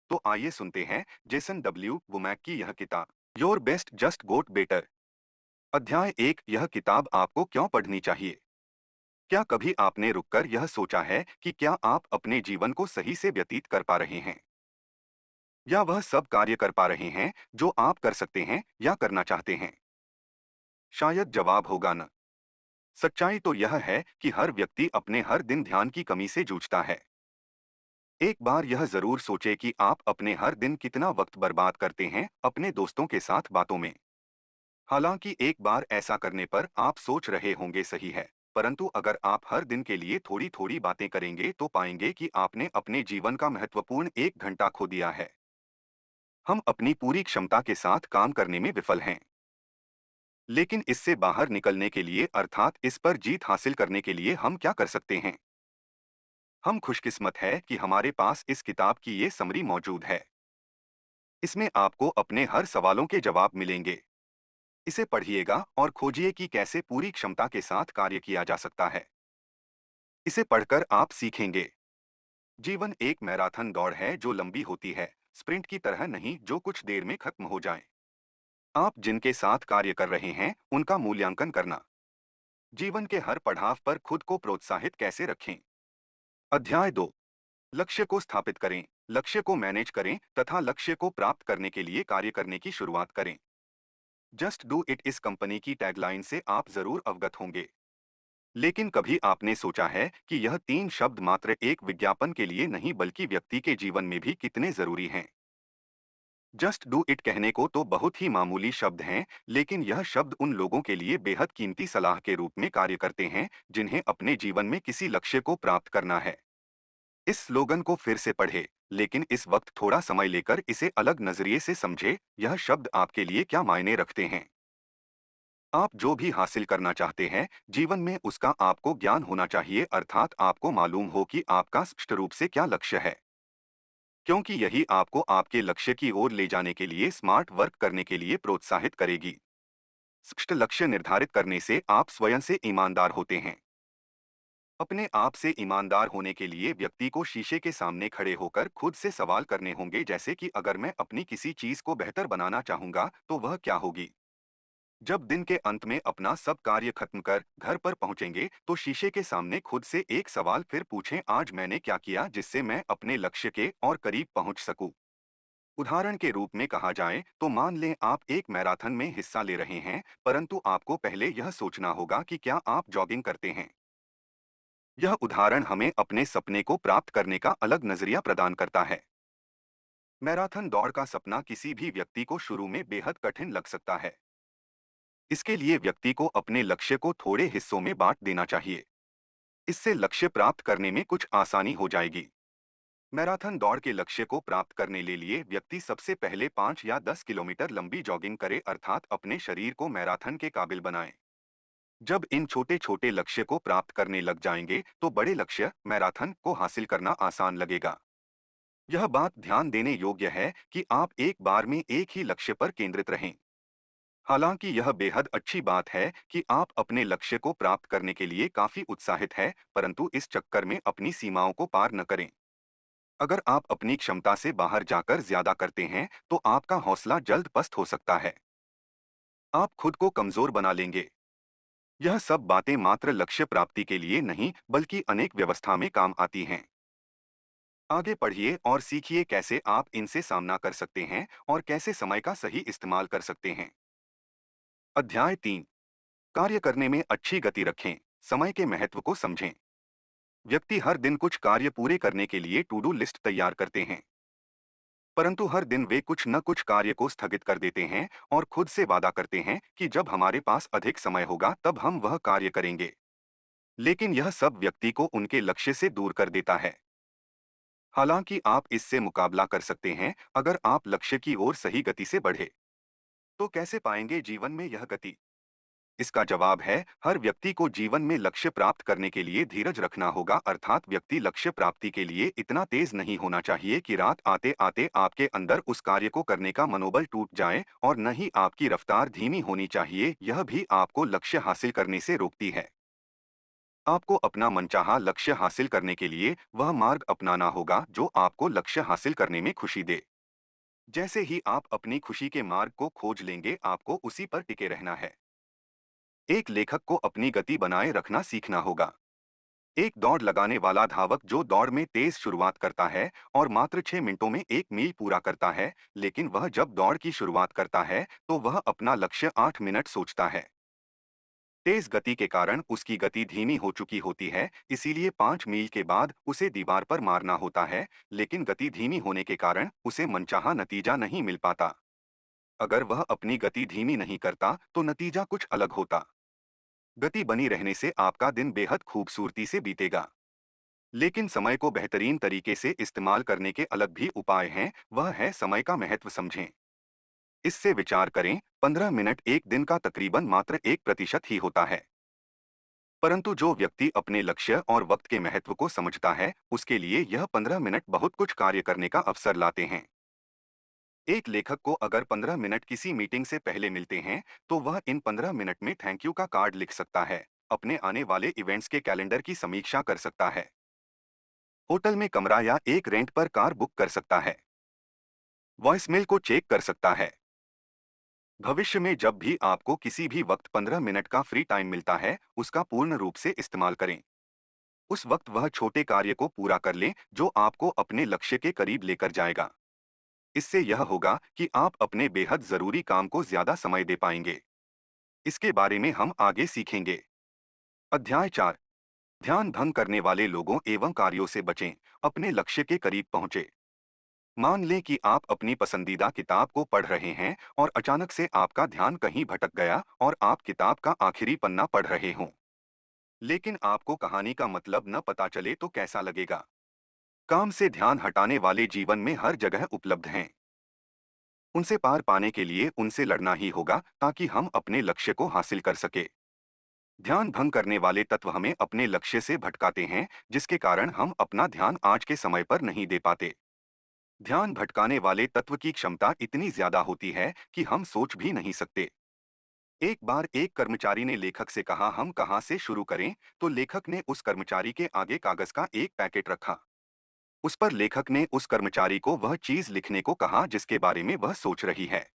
तो आइए सुनते हैं जेसन डब्ल्यू वुमैक की यह किताब your best just got better. अध्याय 1। यह किताब आपको क्यों पढ़नी चाहिए। क्या कभी आपने रुककर यह सोचा है कि क्या आप अपने जीवन को सही से व्यतीत कर पा रहे हैं, या वह सब कार्य कर पा रहे हैं जो आप कर सकते हैं या करना चाहते हैं? शायद जवाब होगा न। सच्चाई तो यह है कि हर व्यक्ति अपने हर दिन ध्यान की कमी से जूझता है। एक बार यह जरूर सोचे कि आप अपने हर दिन कितना वक्त बर्बाद करते हैं अपने दोस्तों के साथ बातों में। हालांकि एक बार ऐसा करने पर आप सोच रहे होंगे सही है, परंतु अगर आप हर दिन के लिए थोड़ी थोड़ी बातें करेंगे तो पाएंगे कि आपने अपने जीवन का महत्वपूर्ण 1 घंटा खो दिया है। हम अपनी पूरी क्षमता के साथ काम करने में विफल हैं। लेकिन इससे बाहर निकलने के लिए अर्थात इस पर जीत हासिल करने के लिए हम क्या कर सकते हैं? हम खुशकिस्मत है कि हमारे पास इस किताब की ये समरी मौजूद है। इसमें आपको अपने हर सवालों के जवाब मिलेंगे। इसे पढ़िएगा और खोजिए कि कैसे पूरी क्षमता के साथ कार्य किया जा सकता है। इसे पढ़कर आप सीखेंगे। जीवन एक मैराथन दौड़ है जो लंबी होती है, स्प्रिंट की तरह नहीं जो कुछ देर में खत्म हो जाए। आप जिनके साथ कार्य कर रहे हैं उनका मूल्यांकन करना। जीवन के हर पड़ाव पर खुद को प्रोत्साहित कैसे रखें। अध्याय 2। लक्ष्य को स्थापित करें, लक्ष्य को मैनेज करें तथा लक्ष्य को प्राप्त करने के लिए कार्य करने की शुरुआत करें। जस्ट डू इट इस कंपनी की टैगलाइन से आप जरूर अवगत होंगे। लेकिन कभी आपने सोचा है कि यह 3 शब्द मात्र एक विज्ञापन के लिए नहीं बल्कि व्यक्ति के जीवन में भी कितने जरूरी हैं? जस्ट डू इट कहने को तो बहुत ही मामूली शब्द हैं, लेकिन यह शब्द उन लोगों के लिए बेहद कीमती सलाह के रूप में कार्य करते हैं जिन्हें अपने जीवन में किसी लक्ष्य को प्राप्त करना है। इस स्लोगन को फिर से पढ़े, लेकिन इस वक्त थोड़ा समय लेकर इसे अलग नजरिए से समझे। यह शब्द आपके लिए क्या मायने रखते हैं? आप जो भी हासिल करना चाहते हैं जीवन में उसका आपको ज्ञान होना चाहिए, अर्थात आपको मालूम हो कि आपका स्पष्ट रूप से क्या लक्ष्य है, क्योंकि यही आपको आपके लक्ष्य की ओर ले जाने के लिए स्मार्ट वर्क करने के लिए प्रोत्साहित करेगी। स्पष्ट लक्ष्य निर्धारित करने से आप स्वयं से ईमानदार होते हैं। अपने आप से ईमानदार होने के लिए व्यक्ति को शीशे के सामने खड़े होकर खुद से सवाल करने होंगे, जैसे कि अगर मैं अपनी किसी चीज को बेहतर बनाना चाहूंगा तो वह क्या होगी। जब दिन के अंत में अपना सब कार्य खत्म कर घर पर पहुंचेंगे तो शीशे के सामने खुद से एक सवाल फिर पूछें, आज मैंने क्या किया जिससे मैं अपने लक्ष्य के और करीब पहुंच सकूं। उदाहरण के रूप में कहा जाए तो मान लें आप एक मैराथन में हिस्सा ले रहे हैं, परंतु आपको पहले यह सोचना होगा कि क्या आप जॉगिंग करते हैं। यह उदाहरण हमें अपने सपने को प्राप्त करने का अलग नजरिया प्रदान करता है। मैराथन दौड़ का सपना किसी भी व्यक्ति को शुरू में बेहद कठिन लग सकता है। इसके लिए व्यक्ति को अपने लक्ष्य को थोड़े हिस्सों में बांट देना चाहिए। इससे लक्ष्य प्राप्त करने में कुछ आसानी हो जाएगी। मैराथन दौड़ के लक्ष्य को प्राप्त करने के लिए व्यक्ति सबसे पहले 5 या 10 किलोमीटर लंबी जॉगिंग करे, अर्थात अपने शरीर को मैराथन के काबिल बनाए। जब इन छोटे छोटे लक्ष्य को प्राप्त करने लग जाएंगे तो बड़े लक्ष्य मैराथन को हासिल करना आसान लगेगा। यह बात ध्यान देने योग्य है कि आप एक बार में एक ही लक्ष्य पर केंद्रित रहें। हालांकि यह बेहद अच्छी बात है कि आप अपने लक्ष्य को प्राप्त करने के लिए काफी उत्साहित हैं, परंतु इस चक्कर में अपनी सीमाओं को पार न करें। अगर आप अपनी क्षमता से बाहर जाकर ज्यादा करते हैं तो आपका हौसला जल्द पस्त हो सकता है। आप खुद को कमजोर बना लेंगे। यह सब बातें मात्र लक्ष्य प्राप्ति के लिए नहीं बल्कि अनेक व्यवस्था में काम आती हैं। आगे पढ़िए और सीखिए कैसे आप इनसे सामना कर सकते हैं और कैसे समय का सही इस्तेमाल कर सकते हैं। अध्याय 3। कार्य करने में अच्छी गति रखें, समय के महत्व को समझें। व्यक्ति हर दिन कुछ कार्य पूरे करने के लिए टू डू लिस्ट तैयार करते हैं, परंतु हर दिन वे कुछ न कुछ कार्य को स्थगित कर देते हैं और खुद से वादा करते हैं कि जब हमारे पास अधिक समय होगा तब हम वह कार्य करेंगे। लेकिन यह सब व्यक्ति को उनके लक्ष्य से दूर कर देता है। हालांकि आप इससे मुकाबला कर सकते हैं अगर आप लक्ष्य की ओर सही गति से बढ़े। तो कैसे पाएंगे जीवन में यह गति? इसका जवाब है, हर व्यक्ति को जीवन में लक्ष्य प्राप्त करने के लिए धीरज रखना होगा, अर्थात व्यक्ति लक्ष्य प्राप्ति के लिए इतना तेज नहीं होना चाहिए कि रात आते आते आपके अंदर उस कार्य को करने का मनोबल टूट जाए, और न ही आपकी रफ्तार धीमी होनी चाहिए, यह भी आपको लक्ष्य हासिल करने से रोकती है। आपको अपना मनचाहा लक्ष्य हासिल करने के लिए वह मार्ग अपनाना होगा जो आपको लक्ष्य हासिल करने में खुशी दे। जैसे ही आप अपनी खुशी के मार्ग को खोज लेंगे, आपको उसी पर टिके रहना है। एक लेखक को अपनी गति बनाए रखना सीखना होगा। एक दौड़ लगाने वाला धावक जो दौड़ में तेज शुरुआत करता है और मात्र 6 मिनटों में 1 मील पूरा करता है, लेकिन वह जब दौड़ की शुरुआत करता है तो वह अपना लक्ष्य 8 मिनट सोचता है। तेज गति के कारण उसकी गति धीमी हो चुकी होती है, इसीलिए 5 मील के बाद उसे दीवार पर मारना होता है, लेकिन गति धीमी होने के कारण उसे मनचाहा नतीजा नहीं मिल पाता। अगर वह अपनी गति धीमी नहीं करता तो नतीजा कुछ अलग होता। गति बनी रहने से आपका दिन बेहद खूबसूरती से बीतेगा। लेकिन समय को बेहतरीन तरीके से इस्तेमाल करने के अलग भी उपाय हैं, वह है समय का महत्व समझें। इससे विचार करें, 15 मिनट एक दिन का तकरीबन मात्र 1% ही होता है। परंतु जो व्यक्ति अपने लक्ष्य और वक्त के महत्व को समझता है, उसके लिए यह 15 मिनट बहुत कुछ कार्य करने का अवसर लाते हैं। एक लेखक को अगर 15 मिनट किसी मीटिंग से पहले मिलते हैं, तो वह इन 15 मिनट में थैंक यू का कार्ड लिख सकता है, अपने आने वाले इवेंट्स के कैलेंडर की समीक्षा कर सकता है, होटल में कमरा या एक रेंट पर कार बुक कर सकता है, वॉइसमेल को चेक कर सकता है। भविष्य में जब भी आपको किसी भी वक्त 15 मिनट का फ्री टाइम मिलता है, उसका पूर्ण रूप से इस्तेमाल करें। उस वक्त वह छोटे कार्य को पूरा कर लें जो आपको अपने लक्ष्य के करीब लेकर जाएगा। इससे यह होगा कि आप अपने बेहद जरूरी काम को ज्यादा समय दे पाएंगे। इसके बारे में हम आगे सीखेंगे। अध्याय 4। ध्यान भंग करने वाले लोगों एवं कार्यों से बचें, अपने लक्ष्य के करीब पहुंचे। मान लें कि आप अपनी पसंदीदा किताब को पढ़ रहे हैं और अचानक से आपका ध्यान कहीं भटक गया और आप किताब का आखिरी पन्ना पढ़ रहे हों। लेकिन आपको कहानी का मतलब न पता चले तो कैसा लगेगा? काम से ध्यान हटाने वाले जीवन में हर जगह उपलब्ध हैं। उनसे पार पाने के लिए उनसे लड़ना ही होगा ताकि हम अपने लक्ष्य को हासिल कर सके। ध्यान भंग करने वाले तत्व हमें अपने लक्ष्य से भटकाते हैं, जिसके कारण हम अपना ध्यान आज के समय पर नहीं दे पाते। ध्यान भटकाने वाले तत्व की क्षमता इतनी ज्यादा होती है कि हम सोच भी नहीं सकते। एक बार एक कर्मचारी ने लेखक से कहा, हम कहाँ से शुरू करें? तो लेखक ने उस कर्मचारी के आगे कागज का एक पैकेट रखा। उस पर लेखक ने उस कर्मचारी को वह चीज लिखने को कहा जिसके बारे में वह सोच रही है।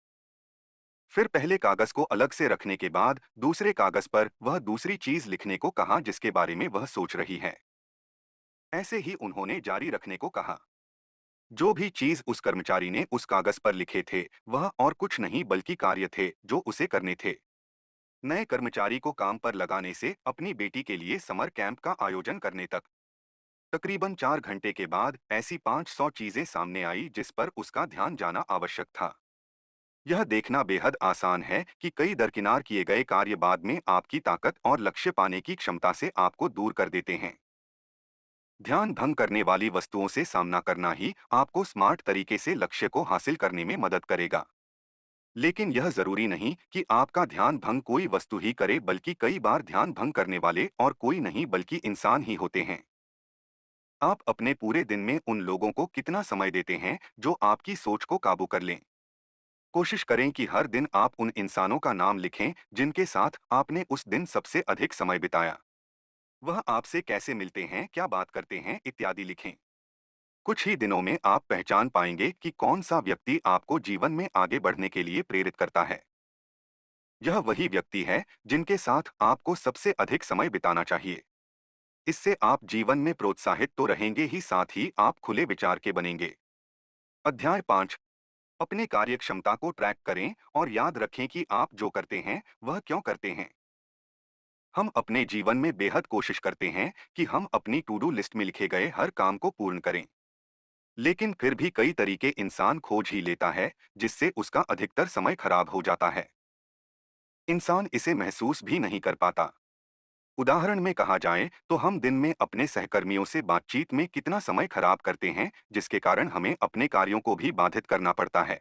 फिर पहले कागज को अलग से रखने के बाद दूसरे कागज पर वह दूसरी चीज लिखने को कहा जिसके बारे में वह सोच रही है। ऐसे ही उन्होंने जारी रखने को कहा। जो भी चीज उस कर्मचारी ने उस कागज पर लिखे थे, वह और कुछ नहीं बल्कि कार्य थे जो उसे करने थे। नए कर्मचारी को काम पर लगाने से अपनी बेटी के लिए समर कैंप का आयोजन करने तक, तकरीबन 4 घंटे के बाद ऐसी 500 चीजें सामने आई जिस पर उसका ध्यान जाना आवश्यक था। यह देखना बेहद आसान है कि कई दरकिनार किए गए कार्य बाद में आपकी ताकत और लक्ष्य पाने की क्षमता से आपको दूर कर देते हैं। ध्यान भंग करने वाली वस्तुओं से सामना करना ही आपको स्मार्ट तरीके से लक्ष्य को हासिल करने में मदद करेगा। लेकिन यह जरूरी नहीं कि आपका ध्यान भंग कोई वस्तु ही करे, बल्कि कई बार ध्यान भंग करने वाले और कोई नहीं बल्कि इंसान ही होते हैं। आप अपने पूरे दिन में उन लोगों को कितना समय देते हैं जो आपकी सोच को काबू कर लें? कोशिश करें कि हर दिन आप उन इंसानों का नाम लिखें जिनके साथ आपने उस दिन सबसे अधिक समय बिताया। वह आपसे कैसे मिलते हैं, क्या बात करते हैं, इत्यादि लिखें। कुछ ही दिनों में आप पहचान पाएंगे कि कौन सा व्यक्ति आपको जीवन में आगे बढ़ने के लिए प्रेरित करता है। यह वही व्यक्ति है जिनके साथ आपको सबसे अधिक समय बिताना चाहिए। इससे आप जीवन में प्रोत्साहित तो रहेंगे ही, साथ ही आप खुले विचार के बनेंगे। अध्याय 5। अपने कार्य क्षमता को ट्रैक करें और याद रखें कि आप जो करते हैं वह क्यों करते हैं। हम अपने जीवन में बेहद कोशिश करते हैं कि हम अपनी टू डू लिस्ट में लिखे गए हर काम को पूर्ण करें। लेकिन फिर भी कई तरीके इंसान खोज ही लेता है जिससे उसका अधिकतर समय खराब हो जाता है। इंसान इसे महसूस भी नहीं कर पाता। उदाहरण में कहा जाए तो हम दिन में अपने सहकर्मियों से बातचीत में कितना समय खराब करते हैं, जिसके कारण हमें अपने कार्यों को भी बाधित करना पड़ता है।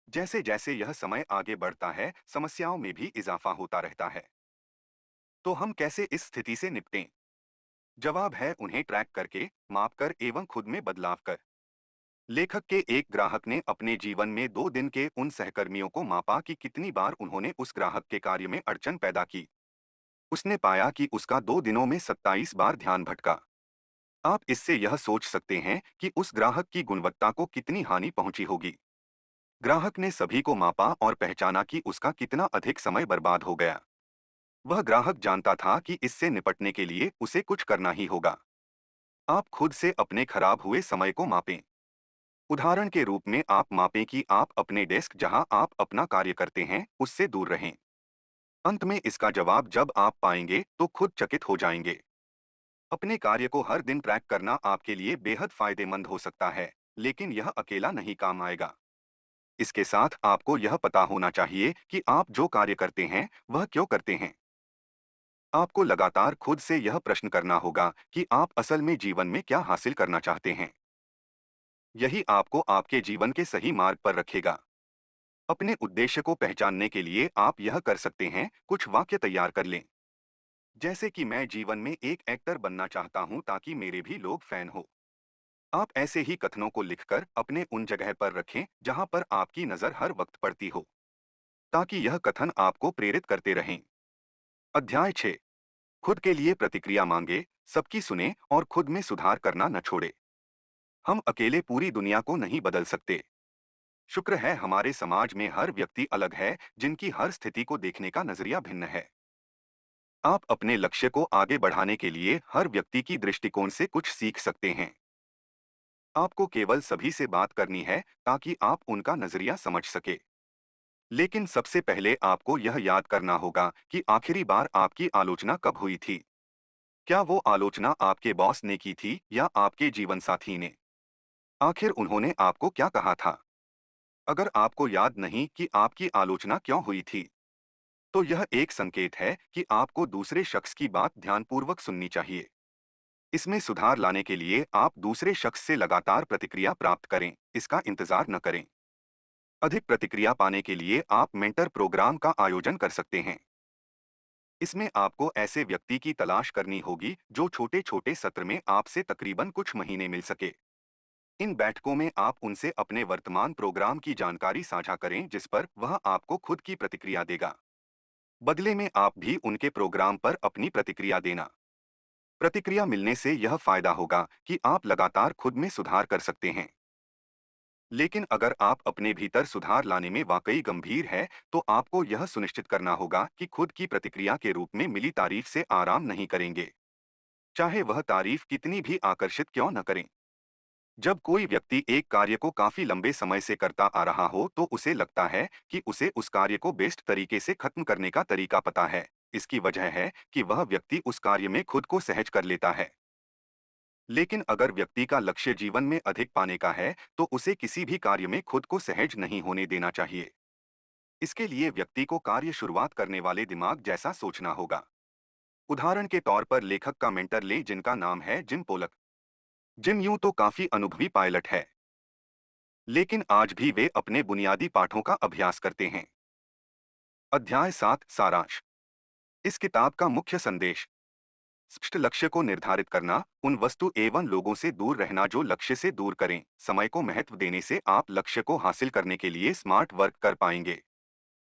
जैसे जैसे यह समय आगे बढ़ता है, समस्याओं में भी इजाफा होता रहता है। तो हम कैसे इस स्थिति से निपटें? जवाब है, उन्हें ट्रैक करके, माप कर एवं खुद में बदलाव कर। लेखक के एक ग्राहक ने अपने जीवन में 2 दिन के उन सहकर्मियों को मापा कि कितनी बार उन्होंने उस ग्राहक के कार्य में अड़चन पैदा की। उसने पाया कि उसका 2 दिनों में 27 बार ध्यान भटका। आप इससे यह सोच सकते हैं कि उस ग्राहक की गुणवत्ता को कितनी हानि पहुंची होगी। ग्राहक ने सभी को मापा और पहचाना कि उसका कितना अधिक समय बर्बाद हो गया। वह ग्राहक जानता था कि इससे निपटने के लिए उसे कुछ करना ही होगा। आप खुद से अपने खराब हुए समय को मापें। उदाहरण के रूप में आप मापें कि आप अपने डेस्क जहां आप अपना कार्य करते हैं उससे दूर रहें। अंत में इसका जवाब जब आप पाएंगे तो खुद चकित हो जाएंगे। अपने कार्य को हर दिन ट्रैक करना आपके लिए बेहद फायदेमंद हो सकता है, लेकिन यह अकेला नहीं काम आएगा। इसके साथ आपको यह पता होना चाहिए कि आप जो कार्य करते हैं वह क्यों करते हैं। आपको लगातार खुद से यह प्रश्न करना होगा कि आप असल में जीवन में क्या हासिल करना चाहते हैं। यही आपको आपके जीवन के सही मार्ग पर रखेगा। अपने उद्देश्य को पहचानने के लिए आप यह कर सकते हैं, कुछ वाक्य तैयार कर लें। जैसे कि मैं जीवन में एक एक्टर बनना चाहता हूं ताकि मेरे भी लोग फैन हो। आप ऐसे ही कथनों को लिखकर अपने उन जगह पर रखें जहां पर आपकी नजर हर वक्त पड़ती हो, ताकि यह कथन आपको प्रेरित करते रहें। अध्याय 6। खुद के लिए प्रतिक्रिया मांगे, सबकी सुने और खुद में सुधार करना न छोड़े। हम अकेले पूरी दुनिया को नहीं बदल सकते। शुक्र है हमारे समाज में हर व्यक्ति अलग है, जिनकी हर स्थिति को देखने का नजरिया भिन्न है। आप अपने लक्ष्य को आगे बढ़ाने के लिए हर व्यक्ति की दृष्टिकोण से कुछ सीख सकते हैं। आपको केवल सभी से बात करनी है ताकि आप उनका नजरिया समझ सके। लेकिन सबसे पहले आपको यह याद करना होगा कि आखिरी बार आपकी आलोचना कब हुई थी। क्या वो आलोचना आपके बॉस ने की थी या आपके जीवन साथी ने? आखिर उन्होंने आपको क्या कहा था? अगर आपको याद नहीं कि आपकी आलोचना क्यों हुई थी, तो यह एक संकेत है कि आपको दूसरे शख्स की बात ध्यानपूर्वक सुननी चाहिए। इसमें सुधार लाने के लिए आप दूसरे शख्स से लगातार प्रतिक्रिया प्राप्त करें, इसका इंतजार न करें। अधिक प्रतिक्रिया पाने के लिए आप मेंटर प्रोग्राम का आयोजन कर सकते हैं। इसमें आपको ऐसे व्यक्ति की तलाश करनी होगी जो छोटे छोटे सत्र में आपसे तकरीबन कुछ महीने मिल सके। इन बैठकों में आप उनसे अपने वर्तमान प्रोग्राम की जानकारी साझा करें जिस पर वह आपको खुद की प्रतिक्रिया देगा। बदले में आप भी उनके प्रोग्राम पर अपनी प्रतिक्रिया देना। प्रतिक्रिया मिलने से यह फायदा होगा कि आप लगातार खुद में सुधार कर सकते हैं। लेकिन अगर आप अपने भीतर सुधार लाने में वाकई गंभीर है, तो आपको यह सुनिश्चित करना होगा कि खुद की प्रतिक्रिया के रूप में मिली तारीफ से आराम नहीं करेंगे, चाहे वह तारीफ कितनी भी आकर्षित क्यों न करें। जब कोई व्यक्ति एक कार्य को काफी लंबे समय से करता आ रहा हो तो उसे लगता है कि उसे उस कार्य को बेस्ट तरीके से खत्म करने का तरीका पता है। इसकी वजह है कि वह व्यक्ति उस कार्य में खुद को सहज कर लेता है। लेकिन अगर व्यक्ति का लक्ष्य जीवन में अधिक पाने का है, तो उसे किसी भी कार्य में खुद को सहज नहीं होने देना चाहिए। इसके लिए व्यक्ति को कार्य शुरुआत करने वाले दिमाग जैसा सोचना होगा। उदाहरण के तौर पर लेखक का मेंटर लें जिनका नाम है जिम पोलक। जिम यूं तो काफी अनुभवी पायलट है, लेकिन आज भी वे अपने बुनियादी पाठों का अभ्यास करते हैं। अध्याय 7 सारांश। इस किताब का मुख्य संदेश। स्पष्ट लक्ष्य को निर्धारित करना, उन वस्तु एवं लोगों से दूर रहना जो लक्ष्य से दूर करें। समय को महत्व देने से आप लक्ष्य को हासिल करने के लिए स्मार्ट वर्क कर पाएंगे।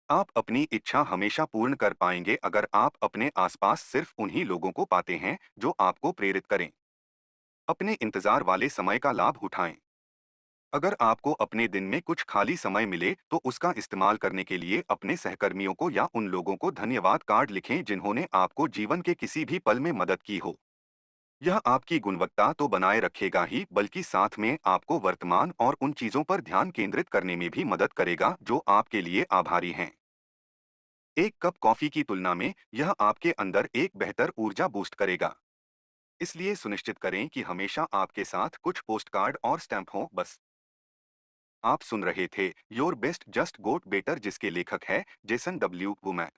आप अपनी इच्छा हमेशा पूर्ण कर पाएंगे अगर आप अपने आसपास सिर्फ उन्हीं लोगों को पाते हैं जो आपको प्रेरित करें। अपने इंतजार वाले समय का लाभ उठाएं। अगर आपको अपने दिन में कुछ खाली समय मिले तो उसका इस्तेमाल करने के लिए अपने सहकर्मियों को या उन लोगों को धन्यवाद कार्ड लिखें जिन्होंने आपको जीवन के किसी भी पल में मदद की हो। यह आपकी गुणवत्ता तो बनाए रखेगा ही, बल्कि साथ में आपको वर्तमान और उन चीजों पर ध्यान केंद्रित करने में भी मदद करेगा जो आपके लिए आभारी हैं। एक कप कॉफी की तुलना में यह आपके अंदर एक बेहतर ऊर्जा बूस्ट करेगा। इसलिए सुनिश्चित करें कि हमेशा आपके साथ कुछ पोस्ट कार्ड और स्टैंप हों। बस। आप सुन रहे थे your best just got better, जिसके लेखक है जेसन डब्ल्यू वुमैन।